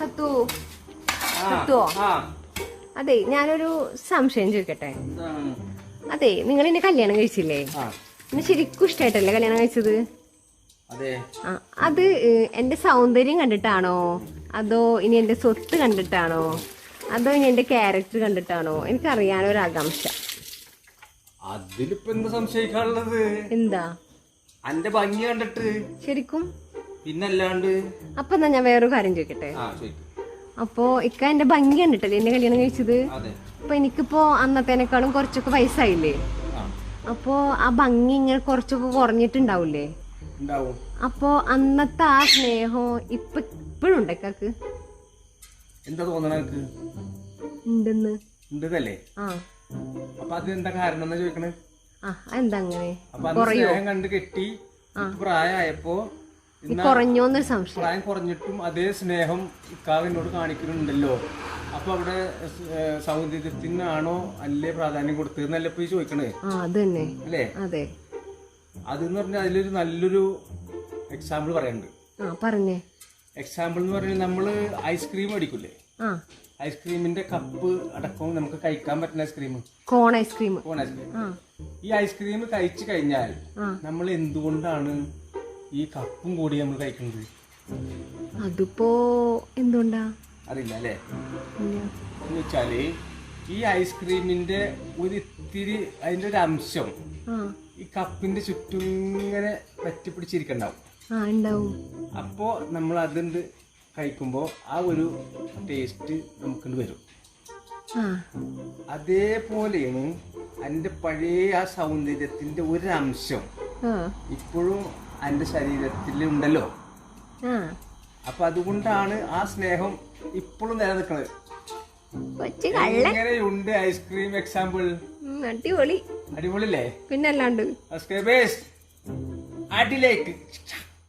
സത്തു സത്തുവോ? അതെ, ഞാനൊരു സംശയം ചോദിക്കട്ടെ. അതെ, നിങ്ങൾ എന്നെ കല്യാണം കഴിച്ചില്ലേ? എന്നെ ശരിക്കും ഇഷ്ടായിട്ടല്ലേ കല്യാണം കഴിച്ചത്? അത് എന്റെ സൗന്ദര്യം കണ്ടിട്ടാണോ, അതോ ഇനി എന്റെ സ്വത്ത് കണ്ടിട്ടാണോ, അതോ ഇനി എന്റെ ക്യാരക്ടർ കണ്ടിട്ടാണോ? എനിക്കറിയാനോ ഒരു ആകാംക്ഷ. അതിലിപ്പോ എന്താ സംശയിക്കാനുള്ളത്? എന്താ അന്റെ ഭംഗി കണ്ടിട്ട്. ശരിക്കും? പിന്നല്ലാണ്ട്. അപ്പൊ എന്നാ ഞാൻ വേറൊരു കാര്യം ചോദിക്കട്ടെ. അപ്പൊ ഇക്ക എന്റെ ഭംഗി കണ്ടിട്ടല്ലേ എന്നെ കല്യാണം കഴിച്ചത്? അപ്പൊ എനിക്കിപ്പോ അന്നത്തേനേക്കാളും കുറച്ചൊക്കെ വയസ്സായില്ലേ? അപ്പൊ ആ ഭംഗി ഇങ്ങനെ കുറച്ചൊക്കെ കുറഞ്ഞിട്ടുണ്ടാവൂലേ? അപ്പൊ അന്നത്തെ ആ സ്നേഹം ഇപ്പോഴും ഉണ്ട് ഇക്കാക്ക്? എന്താ തോന്നണ? ഉണ്ടെന്ന്. ഉണ്ടല്ലേ? അപ്പൊ അതെന്താ കാരണം എന്നാ ചോദിക്കണേ? എന്താ അങ്ങനെ? അപ്പൊ സ്നേഹം കണ്ട് കെട്ടി പ്രായമായപ്പോ കുറഞ്ഞോന്നൊരു സംശയം. പ്രായം കുറഞ്ഞിട്ടും അതേ സ്നേഹം ഇക്കാവ് എന്നോട് കാണിക്കുന്നുണ്ടല്ലോ. അപ്പൊ അവിടെ സൗന്ദര്യത്തിനാണോ അല്ലേ പ്രാധാന്യം കൊടുത്തതെന്നല്ലേ ഇപ്പൊ ചോദിക്കണേ? അതന്നെ അല്ലേ? അതെ. അതെന്ന് പറഞ്ഞാൽ അതിലൊരു നല്ലൊരു എക്സാമ്പിൾ പറയാനുണ്ട്. പറഞ്ഞേ. എക്സാമ്പിൾ എന്ന് പറഞ്ഞാൽ നമ്മള് ഐസ്ക്രീം മേടിക്കൂലേ? ഐസ്ക്രീമിന്റെ കപ്പ് അടക്കം നമുക്ക് കഴിക്കാൻ പറ്റുന്ന ഐസ്ക്രീം, കോൺ ഐസ്ക്രീം. ഈ ഐസ്ക്രീം കഴിച്ചു കഴിഞ്ഞാൽ നമ്മൾ എന്തുകൊണ്ടാണ് ഈ കപ്പും കൂടി നമ്മൾ കഴിക്കുന്നത്? അതിപ്പോ എന്തുകൊണ്ടാ അറിയില്ല അല്ലേ? എന്ന് വെച്ചാല് ഈ ഐസ്ക്രീമിന്റെ ഒരു ഇത്തിരി അതിന്റെ ഒരു അംശം ഈ കപ്പിന്റെ ചുറ്റും ഇങ്ങനെ പറ്റിപ്പിടിച്ചിരിക്കണ്ടാവും. അപ്പോ നമ്മൾ അതുണ്ട് കഴിക്കുമ്പോ ആ ഒരു ടേസ്റ്റ് നമുക്ക് വരും. അതേപോലെയാണ് അതിന്റെ പഴയ ആ സൗന്ദര്യത്തിന്റെ ഒരു അംശം ഇപ്പോഴും അതിന്റെ ശരീരത്തിൽ ഉണ്ടല്ലോ. അപ്പൊ അതുകൊണ്ടാണ് ആ സ്നേഹം ഇപ്പോഴും നിലനിൽക്കുന്നത്. എങ്ങനെയുണ്ട് ഐസ്ക്രീം എക്സാമ്പിൾ? അടിപൊളി. അടിപൊളിയല്ലേ? പിന്നല്ലാണ്ട്. അടിലേക്ക്